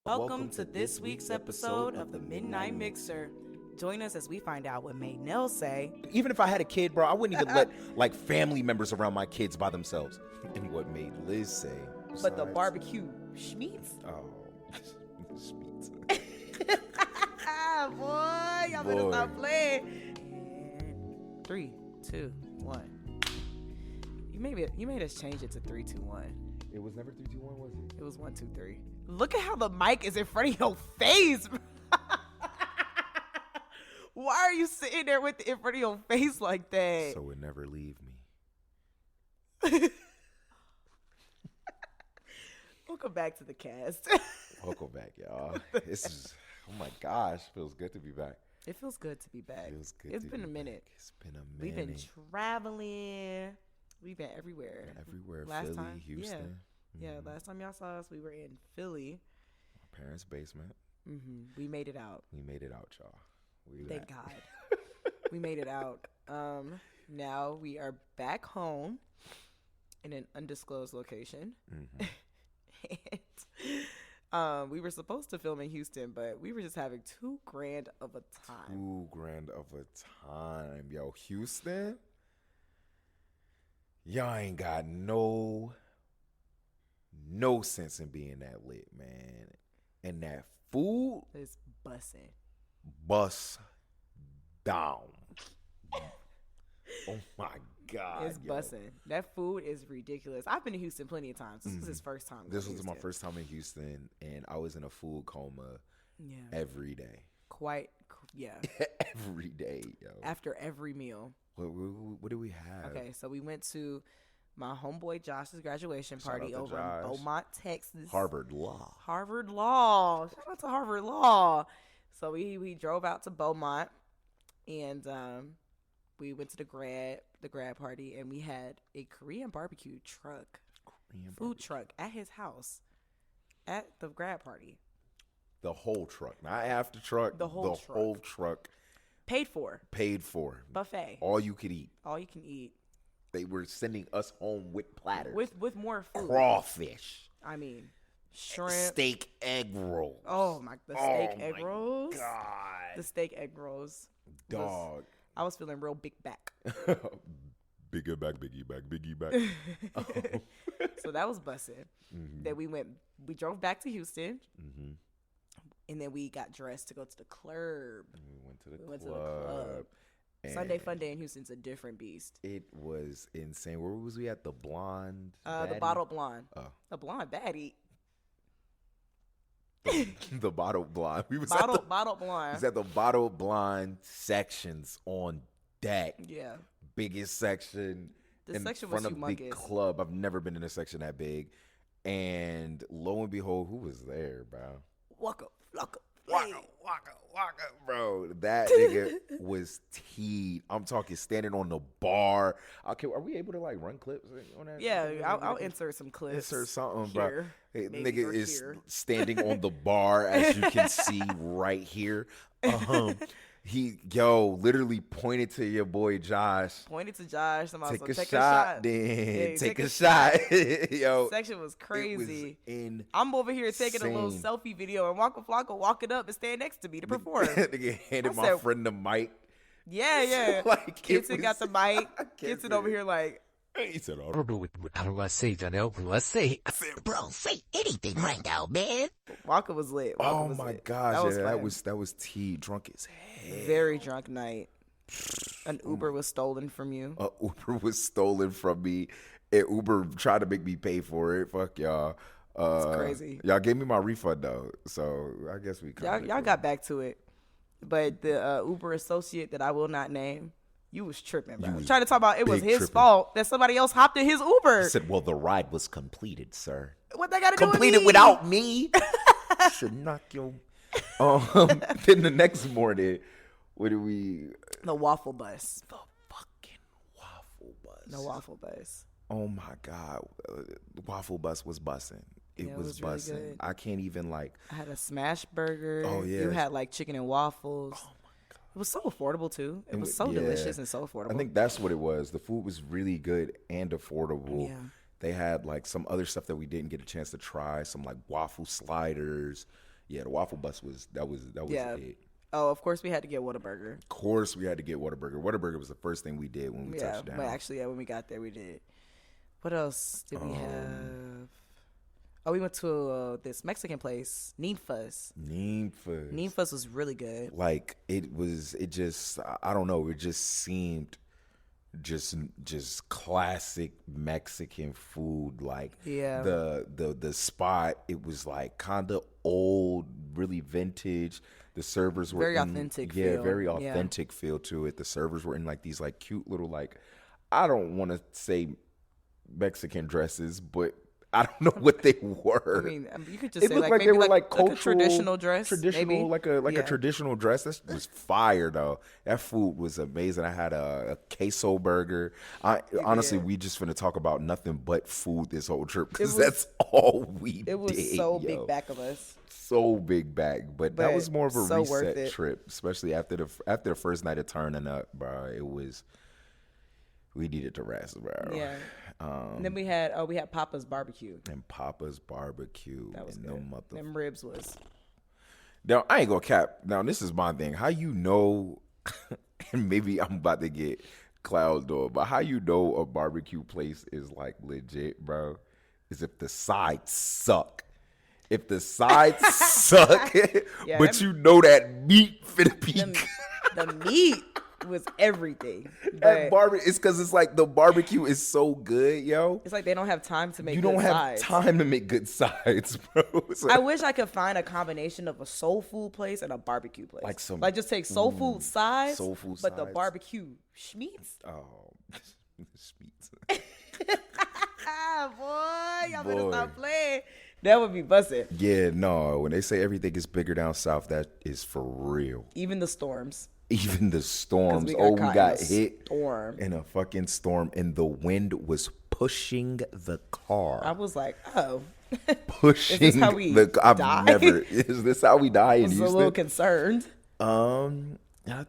Welcome to this week's episode of the Midnight Mixer. Join us as we find out what made Nell say. Even if I had a kid, bro, I wouldn't even let like family members around my kids by themselves. And what made Liz say. Besides, But the barbecue schmeats. Oh, Schmeats. Boy, y'all better stop playing. And 3, 2, 1. You made us change it to 3, 2, 1. It was never 3, 2, 1, was it? It was 1, 2, 3. Look at how the mic is in front of your face. Why are you sitting there with it in front of your face like that? So it never leave me. Welcome back to the cast. Welcome back, y'all. This is, oh my gosh, feels good to be back. It feels good to be back. Feels good. It's been a minute. It's been a minute. We've been traveling. We've been everywhere. Philly, Houston. Yeah, last time y'all saw us, we were in Philly. My parents' basement. We made it out. We made it out, y'all. Thank God. We made it out. Now we are back home in an undisclosed location. And we were supposed to film in Houston, but we were just having too grand of a time. Yo, Houston? Y'all ain't got no sense in being that lit, man. And that food It's bussing. bust down. Oh my God. It's bussing. That food is ridiculous. I've been to Houston plenty of times. This was his first time. This was my first time in Houston, and I was in a food coma every day. Every day, yo. After every meal. What do we have? Okay, so we went to my homeboy Josh's graduation Shout party out to over Josh. in Beaumont, Texas. Harvard Law. Shout out to Harvard Law. So we drove out to Beaumont, and we went to the grad party, and we had a Korean barbecue truck, food truck at his house at the grad party. The whole truck, not half the truck. The whole truck. Paid for. Buffet. All you could eat. All you can eat. They were sending us home with platters. With more food. Crawfish. I mean, shrimp. Steak egg rolls. Oh my! The steak egg rolls. God. The steak egg rolls. Dog. I was feeling real big back. Biggie back. So that was bussin'. Then we drove back to Houston. And then we got dressed to go to the club. We went to the club. Sunday Fun Day in Houston's a different beast. It was insane. Where was we at? The Blonde? The Bottled Blonde. Oh. The Blonde Baddie. The Bottled Blonde. Bottled Blonde. We was at the Bottled Blonde sections on deck. Yeah. Biggest section The in section front was of humongous. the club. I've never been in a section that big. And lo and behold, who was there, bro? Waka. Bro, that nigga was teed. I'm talking standing on the bar. Okay, are we able to like run clips on that? Yeah, I'll insert some clips. Insert something, here, bro. Hey, maybe, nigga or is here. standing on the bar, as you can see right here. He literally pointed to your boy Josh. Pointed to Josh. Somebody Take was a like, shot, then take a shot. Yo, section was crazy. It was I'm over here taking a little insane. selfie video, and Waka Flocka walking up and stand next to me to perform. Nigga handed I my said- friend the mic. Yeah. Like, it Kitson got the was- mic. I can't Kitson say over it. here like, He said, "Oh, I said, bro, say anything right now, man. Waka was lit. Waka oh was my lit. gosh, That was fun. that was T, drunk as hell." Very drunk night. An Uber was stolen from you. Uber was stolen from me, and Uber tried to make me pay for it. Fuck y'all. It's crazy. Y'all gave me my refund though, so I guess we Y'all got back to it. But the Uber associate that I will not name, you was tripping, bro. was Trying to talk about it was big his tripping. fault that somebody else hopped in his Uber. I said, "Well, the ride was completed, sir. What they got to do with me? Completed without me." Should knock your. Then the next morning, what do we? The waffle bus. The fucking waffle bus. The waffle bus. Oh my God, the waffle bus was bussing. It Yeah, was really bussing. good. I can't even like. I had a smash burger. Oh, yeah. You had like chicken and waffles. Oh my God. It was so affordable too. It was so Yeah. delicious and so affordable. I think that's what it was. The food was really good and affordable. Yeah. They had like some other stuff that we didn't get a chance to try. Some like waffle sliders Yeah, the waffle bus was Yeah. it. Oh, of course we had to get Whataburger. Of course, we had to get Whataburger. Whataburger was the first thing we did when we Yeah, touched down. but actually, yeah, when we got there, we did. What else did we have? Oh, we went to this Mexican place, Ninfa's. Ninfa's was really good. Like it just, I don't know, it just seemed just classic Mexican food. Like Yeah. the spot, it was like kind of old, really vintage. The servers were Very authentic feel. very authentic feel to it. The servers were in like these like cute little, like, I don't want to say Mexican dresses, but I don't know what they were. I mean, you could just It say looked like they maybe were like cultural, a traditional dress, maybe. like a traditional dress. That was fire though. That food was amazing. I had a queso burger. Honestly, we just finna talk about nothing but food this whole trip because that's all we did. It was so big back of us. So big bag, but that was more of a so reset trip, especially after the first night of turning up, bro. We needed to rest, bro. Yeah. And then we had Papa's barbecue. And Papa's barbecue. That was and good. Them ribs was. Now I ain't gonna cap. Now this is my thing. How you know? And maybe I'm about to get cloud door, but how you know a barbecue place is like legit, bro? Is if the sides suck. If the sides suck, Yeah, but you know that meat finna be. The meat was everything. It's because it's like the barbecue is so good, yo. It's like they don't have time to make. You don't have sides. time to make good sides, bro. I wish I could find a combination of a soul food place and a barbecue place. Like just take soul food sides, but the barbecue schmeats. Oh, schmeats. Boy, y'all better stop playing. That would be busted. Yeah, no. When they say everything is bigger down south, that is for real. Even the storms. Even the storms. We got hit in a fucking storm, and the wind was pushing the car. I was like, oh. Pushing. Is this how we die? Is this how we die in Houston? I was a little concerned. I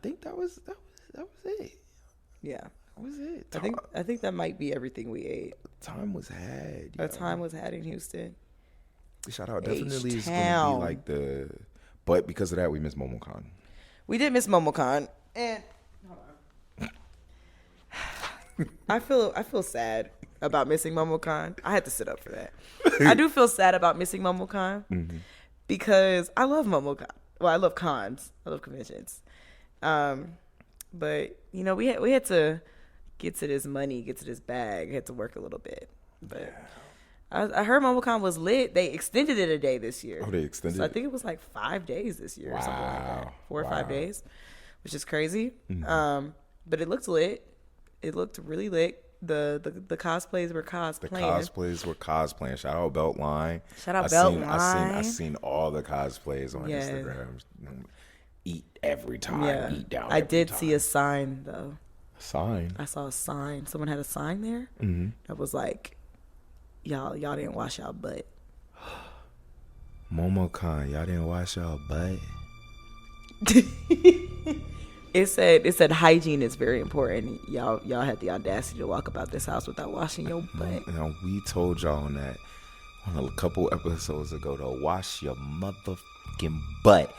think that was it. Yeah. That was it. I think that might be everything we ate. Time was had. A time was had in Houston. Shout out. Definitely is going to be like but because of that, we missed Momocon. We did miss Momocon, and I feel sad about missing Momocon. I had to sit up for that. I do feel sad about missing Momocon because I love Momocon. Well, I love cons. I love conventions. But you know, we had to get to this money, get to this bag. Had to work a little bit, but. Yeah. I heard Momocon was lit. They extended it a day this year. Oh, they extended it? I think it was like 5 days this year or something like that. 4 or 5 days, which is crazy. But it looked lit. It looked really lit. The cosplays were cosplaying. Shout out Beltline. I seen all the cosplays on Instagram. Eat every time. Yeah. Eat down. I did see a sign though. Sign? I saw a sign. Someone had a sign there that was like, Y'all didn't wash y'all butt. Momocon, y'all didn't wash y'all butt. It said hygiene is very important. Y'all had the audacity to walk about this house without washing your butt. Now we told y'all on a couple episodes ago to wash your motherfucking butt,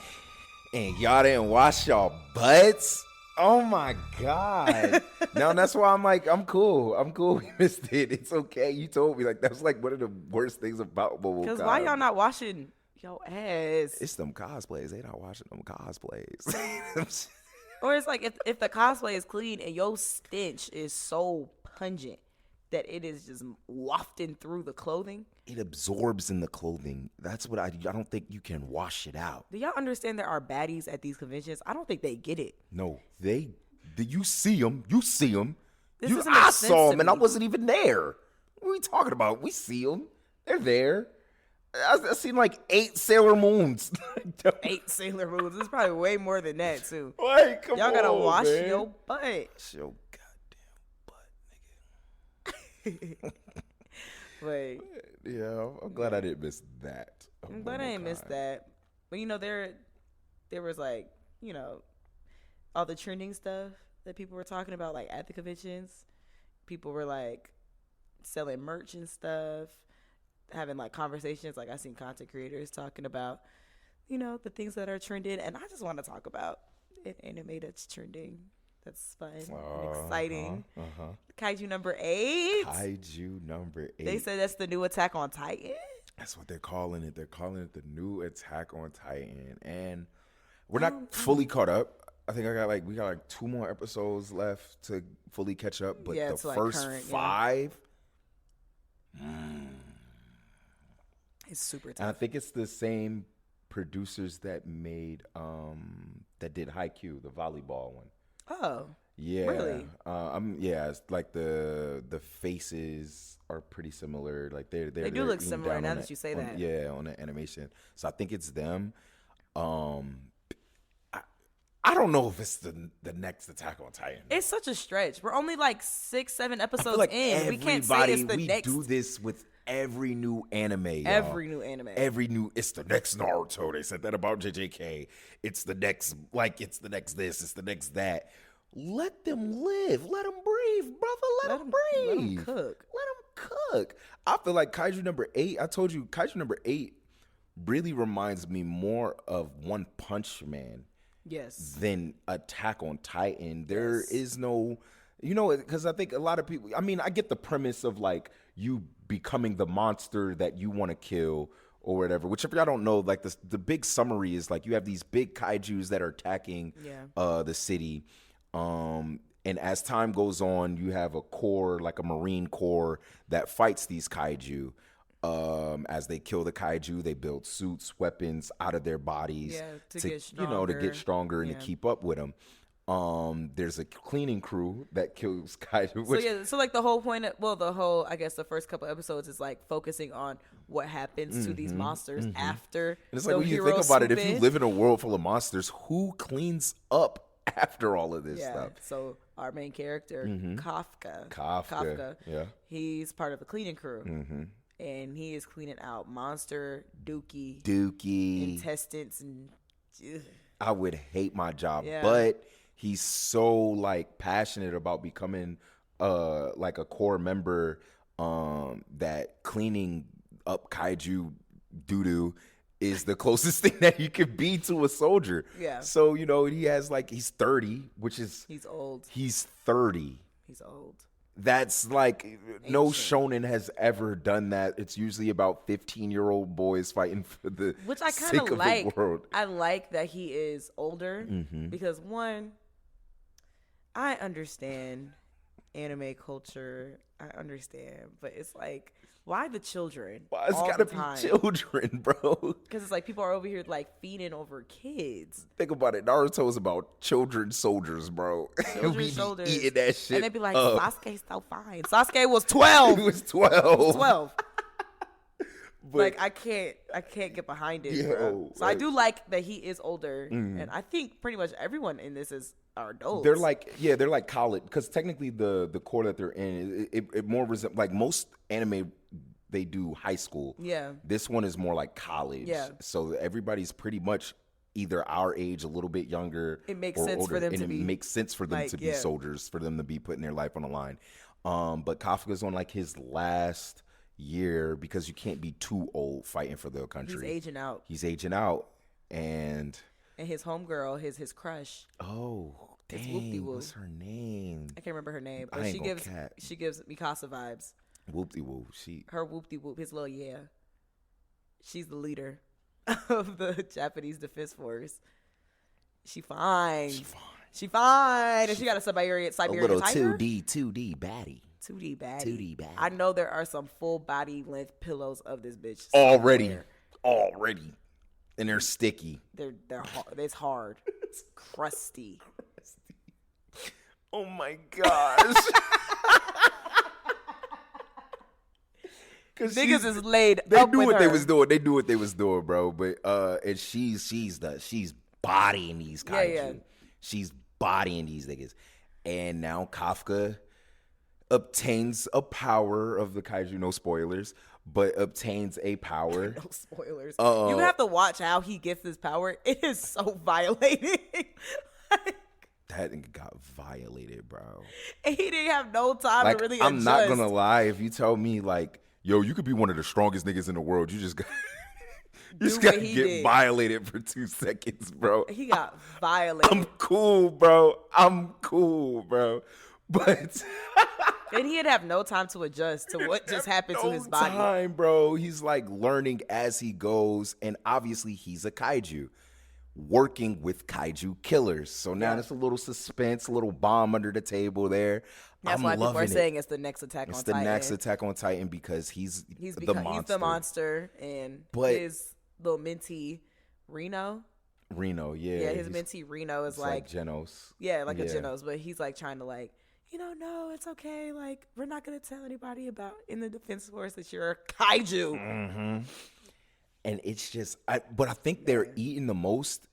and y'all didn't wash y'all butts. Oh my God. Now that's why I'm like, I'm cool. We missed it. It's okay. You told me like that's like one of the worst things about Momocon. Because why y'all not washing your ass? It's them cosplays. They not washing them cosplays. Or it's like if the cosplay is clean and your stench is so pungent that it is just wafting through the clothing. It absorbs in the clothing. That's what I don't think you can wash it out. Do y'all understand there are baddies at these conventions? I don't think they get it. No, you see them. You see them. I saw them and I wasn't even there. What are we talking about? We see them. They're there. I seen like 8 Sailor Moons. 8 Sailor Moons. It's probably way more than that too. Like, come y'all gotta on, wash man. your butt. Wash your goddamn butt, nigga. But yeah, I'm glad I didn't miss that. I'm glad I didn't miss that. But you know, there was like, you know, all the trending stuff that people were talking about, like at the conventions. People were like selling merch and stuff, having like conversations. Like I seen content creators talking about, the things that are trending, and I just want to talk about an anime that's trending. That's fun and exciting. Kaiju number 8. Kaiju number 8. They said that's the new Attack on Titan. That's what they're calling it. They're calling it the new Attack on Titan, and we're not fully caught up. I think we got like 2 more episodes left to fully catch up. But the first current, 5, it's super tough. And I think it's the same producers that made that did Haikyuu, the volleyball one. Oh, yeah, really? It's like the faces are pretty similar. Like they do look similar now that you say that. Yeah, on the animation. So I think it's them. I don't know if it's the next Attack on Titan. It's such a stretch. We're only like 6-7 episodes in. We can't say it's the next. We do this with every new anime. Every new anime. It's the next Naruto. They said that about JJK. It's the next, it's the next this. It's the next that. Let them live. Let them breathe, brother. Let them breathe. Let them cook. Let them cook. I feel like Kaiju number 8. I told you, Kaiju number 8 really reminds me more of One Punch Man. Yes. Than Attack on Titan. There is no, because I think a lot of people, I get the premise of like you becoming the monster that you want to kill or whatever, which if y'all don't know, like the big summary is like you have these big kaijus that are attacking the city. And as time goes on, you have a corps, like a Marine Corps that fights these kaiju. As they kill the kaiju, they build suits, weapons out of their bodies to get stronger. to get stronger and to keep up with them. There's a cleaning crew that kills kaiju. So like the whole point I guess the first couple episodes is like focusing on what happens to these monsters after. And it's like when you think about it, if you live in a world full of monsters, who cleans up after all of this stuff? So our main character, Kafka, he's part of the cleaning crew. And he is cleaning out monster dookie intestines and I would hate my job, but he's so like passionate about becoming like a core member that cleaning up kaiju doo-doo is the closest thing that you could be to a soldier. Yeah. So, he has he's 30, which is he's old. He's 30. He's old. That's like ancient. No shonen has ever done that. It's usually about 15-year-old boys fighting for the which I kind of like. The world. I like that he is older because one, I understand anime culture. I understand, but it's like, why the children? Why it's gotta be children, bro? Because it's like people are over here like feeding over kids. Think about it. Naruto is about children soldiers, bro. Children soldiers eating that shit. And they'd be like, Sasuke's so fine. Sasuke was 12. He was 12. 12. But I can't get behind it, bro. So I do like that he is older, and I think pretty much everyone in this is are adults. They're like college, because technically the core that they're in, it more like most anime, they do high school. Yeah. This one is more like college. Yeah. So everybody's pretty much either our age, a little bit younger. It makes sense for them to be. It makes sense for them to be soldiers, for them to be putting their life on the line. But Kafka's on like his last year because you can't be too old fighting for the country. He's aging out. And his homegirl, his crush. Oh, dang. What's her name? I can't remember her name. But she gives Mikasa vibes. Whoop-de-whoop. Her whoop-de-whoop, his little She's the leader of the Japanese Defense Force. She fine. And she got a Siberian a little tiger. 2D baddie. 2D baddie. I know there are some full body length pillows of this bitch. Already. And they're sticky. They're it's hard. It's crusty. Oh my gosh. Niggas is laid they up knew with what her. They was doing. They knew what they was doing, bro. But and she's bodying these kaiju. Yeah. She's bodying these niggas. And now Kafka obtains a power of the kaiju. No spoilers, but obtains a power. No spoilers. You have to watch how he gets this power. It is so violating. That nigga got violated, bro. And he didn't have no time to really adjust. I'm not gonna lie. If you tell me like, yo, you could be one of the strongest niggas in the world, you just got You just what gotta he get did. violated for 2 seconds, bro. He got violated. I'm cool, bro. But And he'd have no time to adjust to what just happened to his body. time, bro. He's like learning as he goes, and obviously he's a kaiju working with kaiju killers. So now there's a little suspense, a little bomb under the table there. That's why people are saying it's the next Attack on Titan. It's the next Attack on Titan because he's the monster. He's the monster, and his little mentee Reno, yeah, his mentee Reno is like Genos, like a Genos, but he's like trying to like, no, it's okay, like we're not gonna tell anybody about in the Defense Force that you're a kaiju. Mm-hmm. And it's just, but I think they're eating the most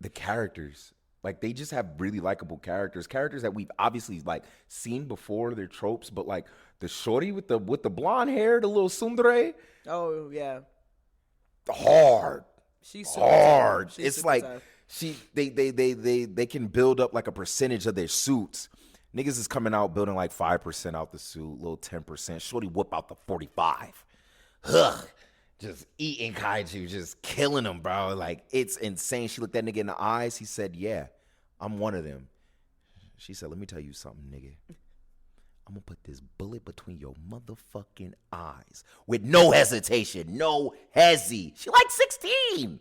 the characters. Like they just have really likable characters that we've obviously like seen before. They're tropes, but like the shorty with the blonde hair, the little tsundere. Oh yeah, hard. She's hard. She's it's like tough. they can build up like a percentage of their suits. Niggas is coming out building like 5% out the suit, little 10%. Shorty whip out the 45. Ugh. Just eating kaiju, just killing them, bro. Like, it's insane. She looked that nigga in the eyes. He said, yeah, I'm one of them. She said, let me tell you something, nigga. I'm going to put this bullet between your motherfucking eyes with no hesitation, no hezzy. She like 16.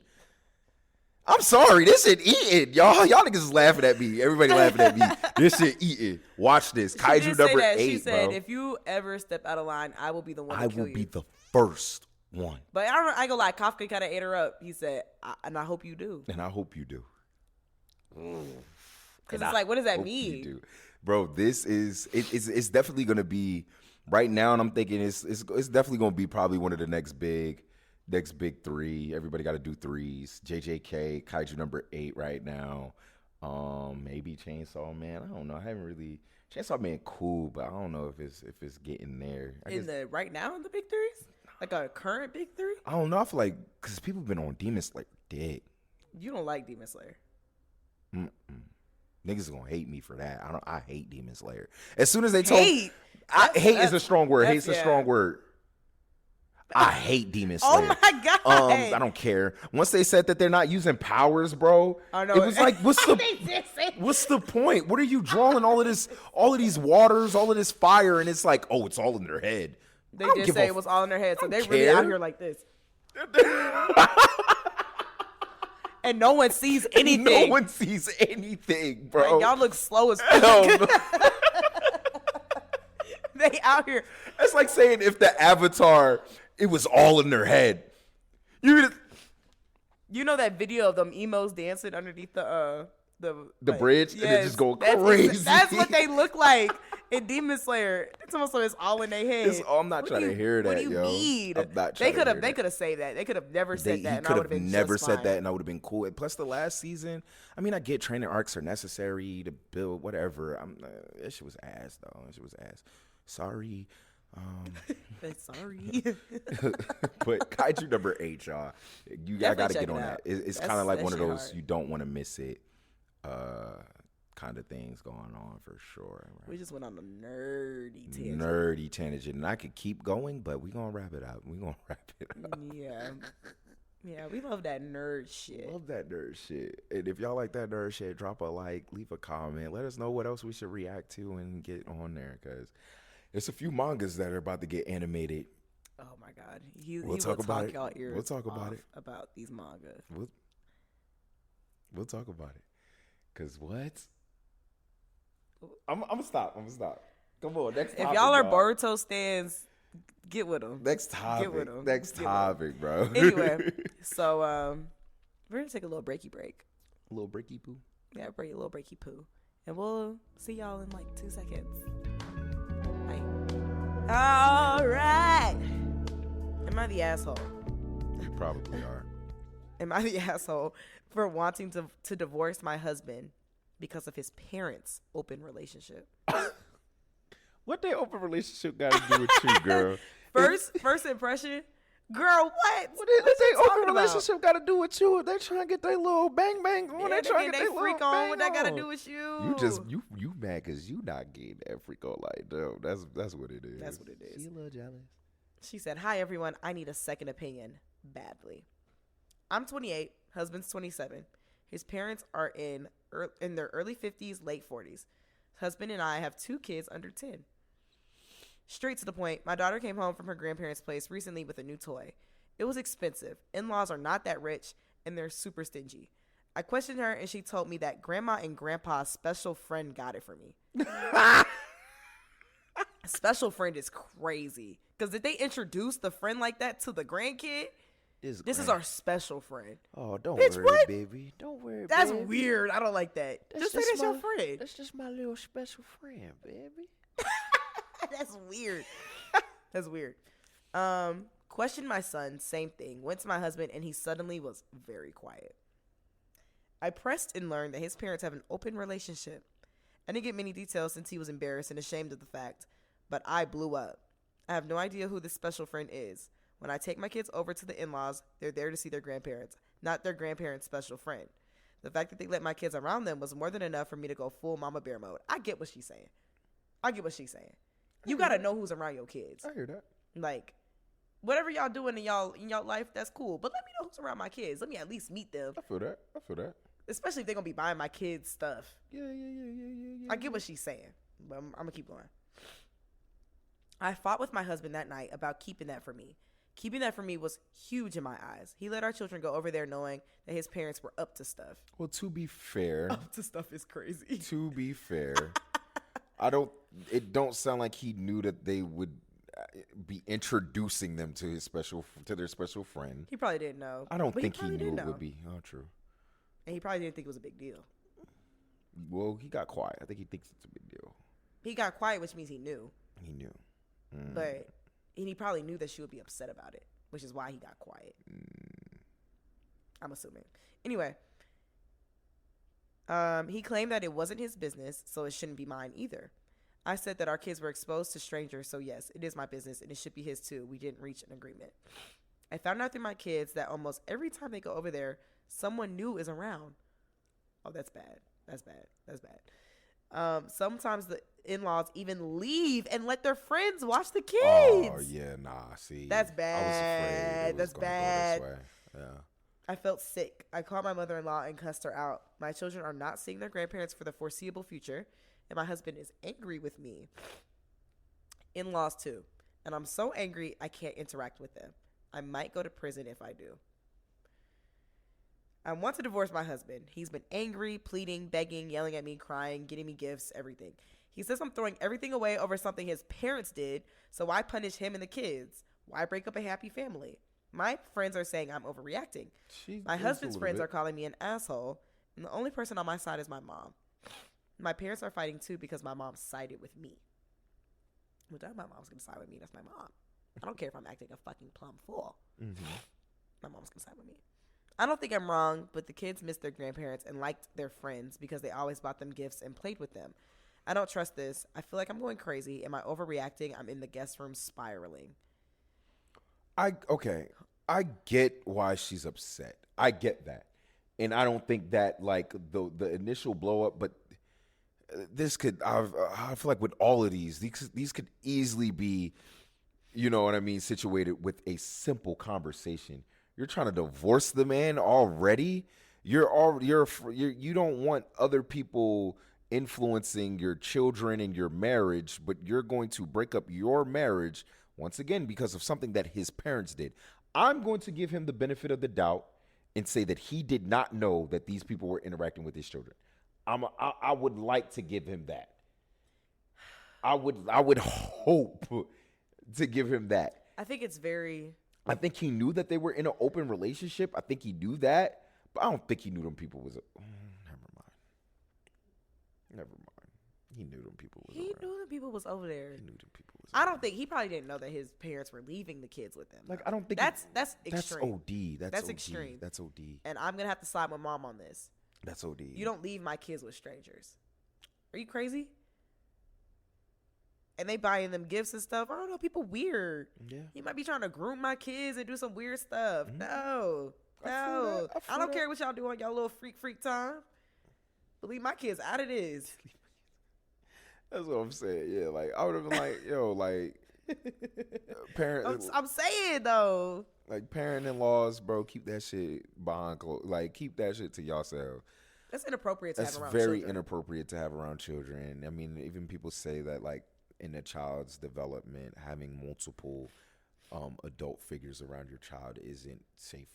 I'm sorry. This shit eating. Y'all niggas is laughing at me. Everybody laughing at me. This shit eating. Watch this. Kaiju number 8, She said, bro. if you ever step out of line, I will be the one to kill you. I will be the first one. But I ain't gonna lie, Kafka kind of ate her up. He said, and I hope you do. And I hope you do. Because it's like, what does that mean? Bro, it's definitely going to be, right now, and I'm thinking it's definitely going to be probably one of the next big 3. Everybody got to do 3s. JJK, Kaiju number 8 right now. Maybe Chainsaw Man. I don't know. I haven't really... Chainsaw Man cool, but I don't know if it's getting there. Right now in the big 3s? Like a current big 3? I don't know. I feel like, because people have been on Demon Slayer dead. You don't like Demon Slayer. Niggas are gonna hate me for that. I hate Demon Slayer. As soon as they told hate is a strong word. Hate's a strong word. I hate Demon Slayer. Oh my god. I don't care. Once they said that they're not using powers, bro, I know. it was like, what's the point? What are you drawing all of these waters, all of this fire, and it's like, oh, it's all in their head. They did say it was all in their head, so they really care. out here like this. And no one sees anything. No one sees anything, bro. Like, y'all look slow as Hell fuck. no. They out here. That's like saying if the Avatar, it was all in their head. You know that video of them emos dancing underneath the bridge, yes, and it just go crazy. That's what they look like in Demon Slayer. It's almost like it's all in their head. I'm not trying to hear that, What do you need? They could have said that. They could have never said that. He could have never said that, and I would have been cool. And plus, the last season, I mean, I get training arcs are necessary to build whatever. That shit was ass, though. That shit was ass. Sorry. Sorry. But Kaiju number 8, y'all. I gotta get on that. It's kind of like one of those hard. You don't want to miss it kind of things going on for sure. Right? We just went on a nerdy tangent. And I could keep going, but we're gonna wrap it up. Yeah, we love that nerd shit. And if y'all like that nerd shit, drop a like, leave a comment, let us know what else we should react to and get on there, because there's a few mangas that are about to get animated. Oh my god, he we'll talk about it. We'll talk about it. About these mangas. We'll talk about it. Cause what? I'm gonna stop. Come on, next topic. If y'all are Boruto stans, get with them. Next topic, bro. Anyway, so we're gonna take a little breaky break. A little breaky poo. Yeah, a little breaky poo, and we'll see y'all in like 2 seconds. Bye. All right. Am I the asshole? You probably are. Am I the asshole for wanting to divorce my husband because of his parents' open relationship? What their open relationship got to do with you, girl? First impression, girl. What? What their open relationship got to do with you? They trying to get their little bang bang on. Yeah, they trying to get their freak little on. bang What that got to do with you? You mad because you not getting that freak on like them. That's what it is. That's what it is. She a little jealous. She said, "Hi everyone, I need a second opinion badly. I'm 28, husband's 27. His parents are in their early 50s, late 40s. Husband and I have 2 kids under 10. Straight to the point, my daughter came home from her grandparents' place recently with a new toy. It was expensive. In-laws are not that rich, and they're super stingy. I questioned her, and she told me that grandma and grandpa's special friend got it for me. Special friend is crazy. Because did they introduce the friend like that to the grandkid? This is our special friend. Oh, don't Bitch, worry, what? baby. Don't worry, That's baby. weird. I don't like that. Just say that's your friend. That's just my little special friend, baby. That's weird. That's weird. Questioned my son, same thing. Went to my husband, and he suddenly was very quiet. I pressed and learned that his parents have an open relationship. I didn't get many details since he was embarrassed and ashamed of the fact, but I blew up. I have no idea who this special friend is. When I take my kids over to the in-laws, they're there to see their grandparents, not their grandparents' special friend. The fact that they let my kids around them was more than enough for me to go full mama bear mode. I get what she's saying. You gotta know who's around your kids. I hear that. Like, whatever y'all doing in y'all life, that's cool. But let me know who's around my kids. Let me at least meet them. I feel that. Especially if they're gonna be buying my kids stuff. Yeah. I get what she's saying, but I'm gonna keep going. I fought with my husband that night about keeping that for me. Keeping that for me was huge in my eyes. He let our children go over there knowing that his parents were up to stuff. Well, to be fair, Up to stuff is crazy. to be fair, it don't sound like he knew that they would be introducing them to their special friend. He probably didn't know. I don't But think he probably knew did it know. would be. Oh, true. And he probably didn't think it was a big deal. Well, he got quiet. I think he thinks it's a big deal. He got quiet, which means he knew. He knew. But and he probably knew that she would be upset about it, which is why he got quiet. I'm assuming. Anyway, he claimed that it wasn't his business, so it shouldn't be mine either. I said that our kids were exposed to strangers, so yes, it is my business, and it should be his too. We didn't reach an agreement. I found out through my kids that almost every time they go over there, someone new is around. Oh, that's bad. That's bad. Sometimes the in-laws even leave and let their friends watch the kids. Oh yeah, nah. See, That's I was bad. afraid it was That's gonna go bad. this way. Yeah. I felt sick. I called my mother-in-law and cussed her out. My children are not seeing their grandparents for the foreseeable future, and my husband is angry with me. In-laws too. And I'm so angry I can't interact with them. I might go to prison if I do. I want to divorce my husband. He's been angry, pleading, begging, yelling at me, crying, getting me gifts, everything. He says I'm throwing everything away over something his parents did, so why punish him and the kids? Why break up a happy family? My friends are saying I'm overreacting. My husband's friends are calling me an asshole, and the only person on my side is my mom. My parents are fighting too because my mom sided with me. Well, my mom's going to side with me. That's my mom. I don't care if I'm acting a fucking plum fool. Mm-hmm. My mom's going to side with me. I don't think I'm wrong, but the kids missed their grandparents and liked their friends because they always bought them gifts and played with them. I don't trust this. I feel like I'm going crazy. Am I overreacting? I'm in the guest room spiraling. I get why she's upset. I get that. And I don't think that like the initial blow up, but this could I feel like with all of these could easily be, you know what I mean, situated with a simple conversation. You're trying to divorce the man already. You don't want other people influencing your children and your marriage, but you're going to break up your marriage once again because of something that his parents did. I'm going to give him the benefit of the doubt and say that he did not know that these people were interacting with his children. I would like to give him that. I would hope to give him that. I think it's very... I think he knew that they were in an open relationship. I think he knew that, but I don't think he knew them people was. Never mind. He knew them people was. He knew the people was over there. He knew them people was. I don't think he probably didn't know that his parents were leaving the kids with them. Like I don't think that's extreme. That's OD. That's OD. extreme. That's OD. And I'm gonna have to side with mom on this. That's OD. You don't leave my kids with strangers. Are you crazy? And they buying them gifts and stuff. I don't know. People weird. Yeah. He might be trying to groom my kids and do some weird stuff. Mm-hmm. No. I don't care what y'all do on y'all little freak time. But leave my kids out of this. That's what I'm saying. Yeah, like I would have been like, yo, like I'm saying though. Like parent-in-laws, bro, keep that shit behind closed. Like keep that shit to yourself. That's inappropriate to That's have around very children. inappropriate to have around children. I mean, even people say that like in a child's development, having multiple adult figures around your child isn't safe.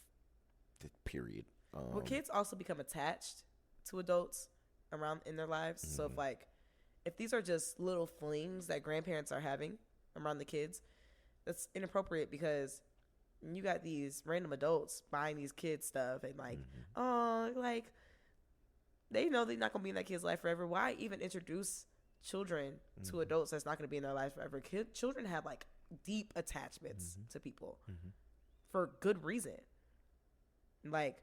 Period. Well, kids also become attached to adults around in their lives. So if these are just little flings that grandparents are having around the kids, that's inappropriate because you got these random adults buying these kids stuff and oh, like they know they're not gonna be in that kid's life forever. Why even introduce children to adults that's not gonna be in their life forever? Children have like deep attachments to people for good reason. Like,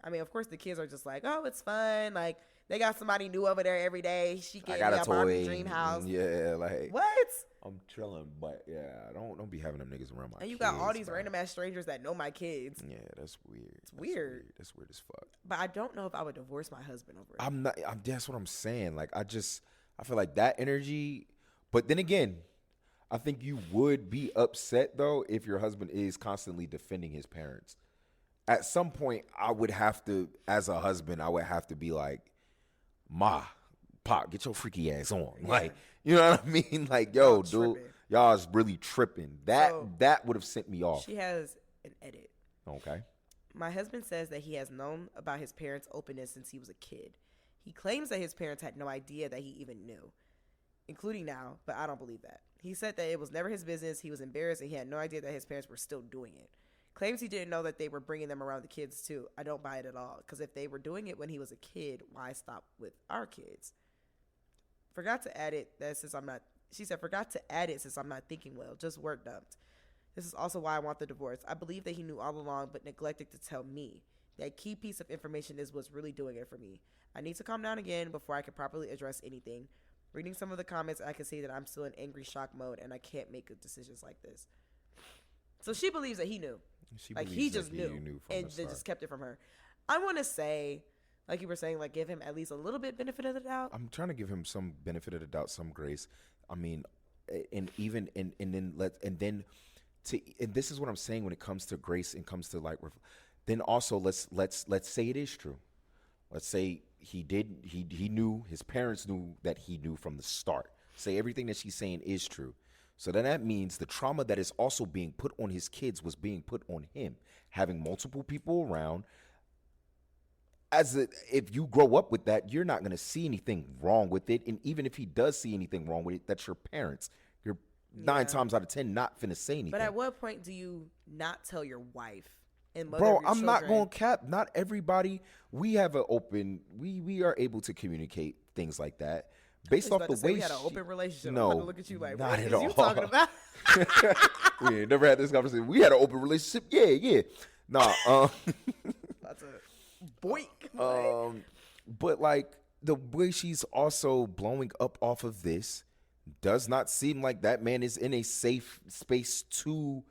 I mean, of course, the kids are just like, oh, it's fun. Like, they got somebody new over there every day. She gave me a Barbie dream house. Yeah, like what? I'm chilling, but yeah, don't be having them niggas around my kids. And you got all these random ass strangers that know my kids. Yeah, that's weird. It's weird. That's weird as fuck. But I don't know if I would divorce my husband over it. I'm not. That's what I'm saying. Like, I feel like that energy. But then again, I think you would be upset though if your husband is constantly defending his parents. At some point, I would have to, as a husband, I would have to be like, Ma, Pop, get your freaky ass on. Yeah. Like, you know what I mean? Like, yo, dude, y'all is really tripping. That would have sent me off. She has an edit. Okay. My husband says that he has known about his parents' openness since he was a kid. He claims that his parents had no idea that he even knew, including now, but I don't believe that. He said that it was never his business. He was embarrassed and he had no idea that his parents were still doing it. Claims he didn't know that they were bringing them around the kids too. I don't buy it at all. Because if they were doing it when he was a kid, why stop with our kids? Forgot to add it that since I'm not. She said, forgot to add it since I'm not thinking well. Just word dumped. This is also why I want the divorce. I believe that he knew all along, but neglected to tell me. That key piece of information is what's really doing it for me. I need to calm down again before I can properly address anything. Reading some of the comments, I can see that I'm still in angry shock mode and I can't make good decisions like this. So she believes that he knew. He just knew and they just kept it from her. I want to say, like you were saying, like give him at least a little bit benefit of the doubt. I'm trying to give him some benefit of the doubt, some grace. I mean, and this is what I'm saying when it comes to grace and comes to like, then also let's say it is true. Let's say he knew, his parents knew that he knew from the start. Say everything that she's saying is true. So then that means the trauma that is also being put on his kids was being put on him. Having multiple people around. If you grow up with that, you're not going to see anything wrong with it. And even if he does see anything wrong with it, that's your parents. You're 9 times out of 10 not finna say anything. But at what point do you not tell your wife and mother Bro, of your I'm children? not going to cap. Not everybody. We have an open, we are able to communicate things like that. Based off the way we had an open relationship. No, I'm about to look at you like, not what at is all. you talking about? We ain't never had this conversation. We had an open relationship. Yeah. Nah. That's a boink. But like the way she's also blowing up off of this does not seem like that man is in a safe space to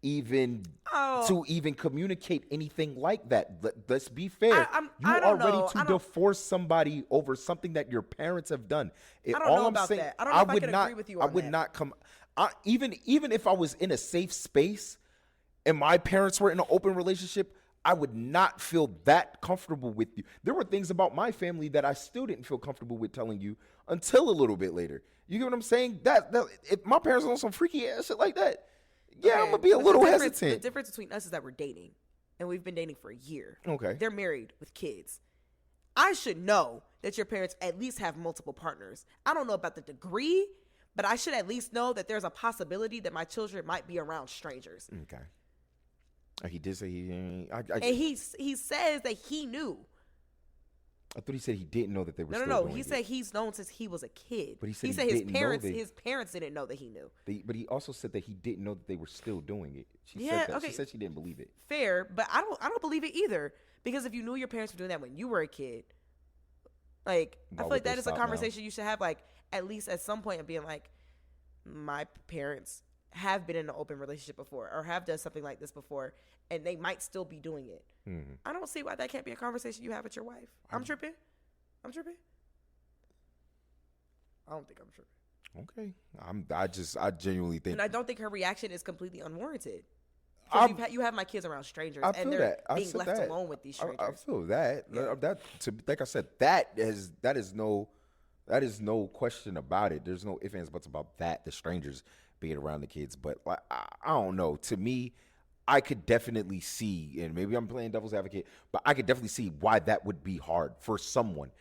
even communicate anything like that. Let's be fair. You are ready to divorce somebody over something that your parents have done. I don't know about that. I don't know if I can agree with you on that. I would not come. Even if I was in a safe space and my parents were in an open relationship, I would not feel that comfortable with you. There were things about my family that I still didn't feel comfortable with telling you until a little bit later. You get what I'm saying? That if my parents are on some freaky ass shit like that, yeah, okay, I'm gonna be a little hesitant. The difference between us is that we're dating, and we've been dating for a year. Okay. They're married with kids. I should know that your parents at least have multiple partners. I don't know about the degree, but I should at least know that there's a possibility that my children might be around strangers. Okay. He did say he. And he says that he knew. I thought he said he didn't know that they were. No. He said he's known since he was a kid. But he said his parents didn't know that he knew. But he also said that he didn't know that they were still doing it. She said that. Okay. She said she didn't believe it. Fair, but I don't believe it either. Because if you knew your parents were doing that when you were a kid, like I feel like that is a conversation you should have, like at least at some point, of being like, my parents have been in an open relationship before or have done something like this before, and they might still be doing it. Mm-hmm. I don't see why that can't be a conversation you have with your wife. I'm tripping. I don't think I'm tripping. Okay. I genuinely think And I don't think her reaction is completely unwarranted. I'm- Because you have my kids around strangers, I and feel they're that. I being feel left that. alone with these I strangers. feel that. Yeah. Like I said, that is no question about it. There's no ifs ands buts about that. The strangers being around the kids, but like I don't know. To me, I could definitely see, and maybe I'm playing devil's advocate, but I could definitely see why that would be hard for someone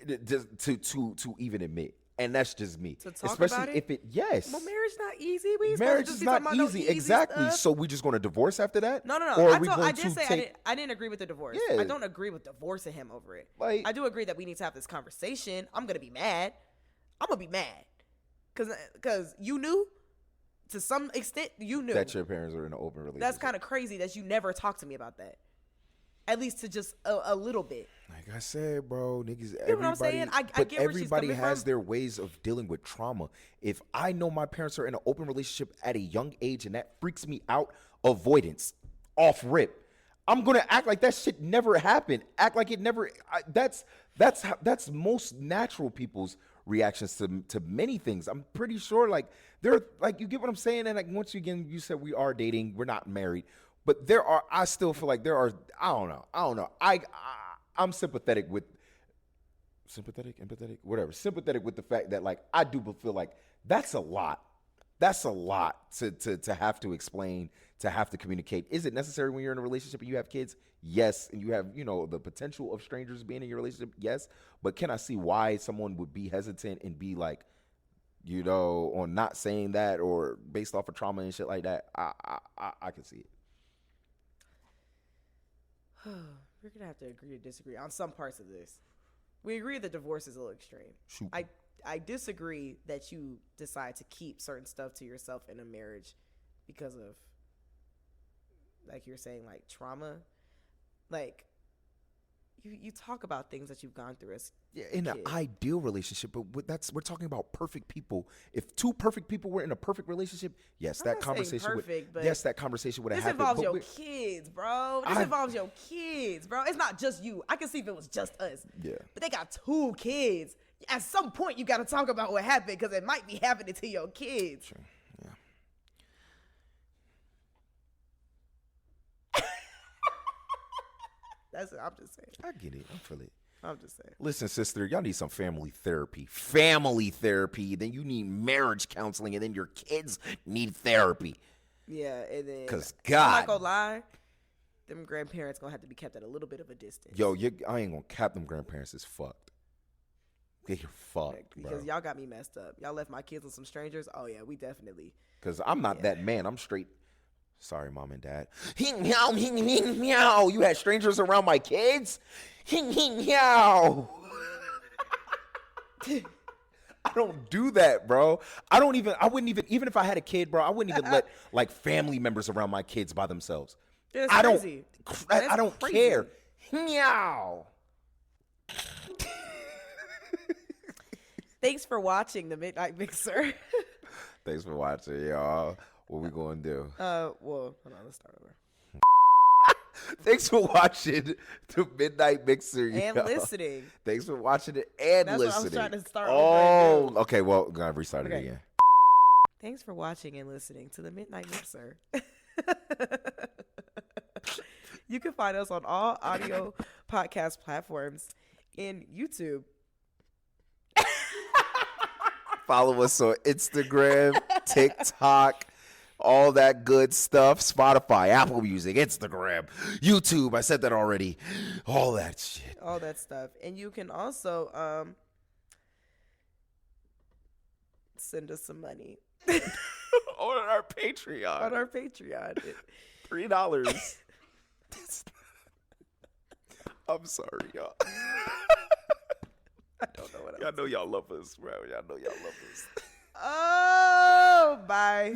to even admit. And that's just me. To talk Especially about it? if it yes. Well, marriage not easy. We ain't supposed to Marriage just is be not talking about no easy. easy Exactly. stuff. So we just going to divorce after that? No. Or are I, we told, going I did to say take I didn't agree with the divorce. Yeah. I don't agree with divorcing him over it. Like- I do agree that we need to have this conversation. I'm gonna be mad. I'm gonna be mad because you knew, to some extent, you knew that your parents are in an open relationship? That's kind of crazy that you never talked to me about that. At least to just a little bit. Like I said, bro, niggas. You know what I'm saying? I but get where she's everybody coming has from. their ways of dealing with trauma. If I know my parents are in an open relationship at a young age and that freaks me out, avoidance, off rip. I'm gonna act like that shit never happened. Act like it never. That's most natural people's reactions to many things. I'm pretty sure, like they're like, you get what I'm saying. And like once again, you said we are dating, we're not married. But I still feel like there are, I don't know. I'm sympathetic, empathetic, whatever. Sympathetic with the fact that like, I do feel like that's a lot. That's a lot to have to explain, to have to communicate. Is it necessary when you're in a relationship and you have kids? Yes. And you have, the potential of strangers being in your relationship? Yes. But can I see why someone would be hesitant and be like, on not saying that or based off of trauma and shit like that? I can see it. We're gonna have to agree to disagree on some parts of this. We agree that divorce is a little extreme. Shoot. I disagree that you decide to keep certain stuff to yourself in a marriage because of, like you're saying, like trauma. Like you talk about things that you've gone through as in an ideal relationship, but we're talking about perfect people. If two perfect people were in a perfect relationship, yes, I'm that not saying conversation perfect, but would that conversation would have this happened. involves but your kids, bro. This involves your kids, bro. It's not just you. I can see if it was just us. Yeah. But they got 2 kids. At some point, you got to talk about what happened because it might be happening to your kids. Sure. Yeah. That's it. I'm just saying. I get it. I feel it. I'm just saying. Listen, sister, y'all need some family therapy. Family therapy. Then you need marriage counseling, and then your kids need therapy. Yeah, and then 'Cause I'm God. not gonna lie, them grandparents gonna have to be kept at a little bit of a distance. Yo, I ain't gonna cap them grandparents is fucked. They're fucked, bro. Because y'all got me messed up. Y'all left my kids with some strangers. Oh yeah, we definitely. Because I'm not that man. I'm straight. Sorry, mom and dad. Meow, meow. You had strangers around my kids? Meow. I don't do that, bro. I wouldn't even if I had a kid, bro, I wouldn't even let like family members around my kids by themselves. That's I crazy. I don't crazy. care. Meow. Thanks for watching the Midnight Mixer. Thanks for watching, y'all. What we gonna do? Well, hold on, let's start over. Thanks for watching the Midnight Mixer, And y'all. listening. Thanks for watching it and That's what I listening. was trying to start Oh, over and do. okay. Well, gotta restart it Okay. again. Thanks for watching and listening to the Midnight Mixer. You can find us on all audio podcast platforms and YouTube. Follow us on Instagram, TikTok, all that good stuff. Spotify, Apple Music, Instagram, YouTube. I said that already. All that shit. All that stuff. And you can also send us some money On our Patreon. on our Patreon. $3. I'm sorry, y'all. I don't know what Y'all else. know y'all love us, bro. Y'all know y'all love us. Oh, bye.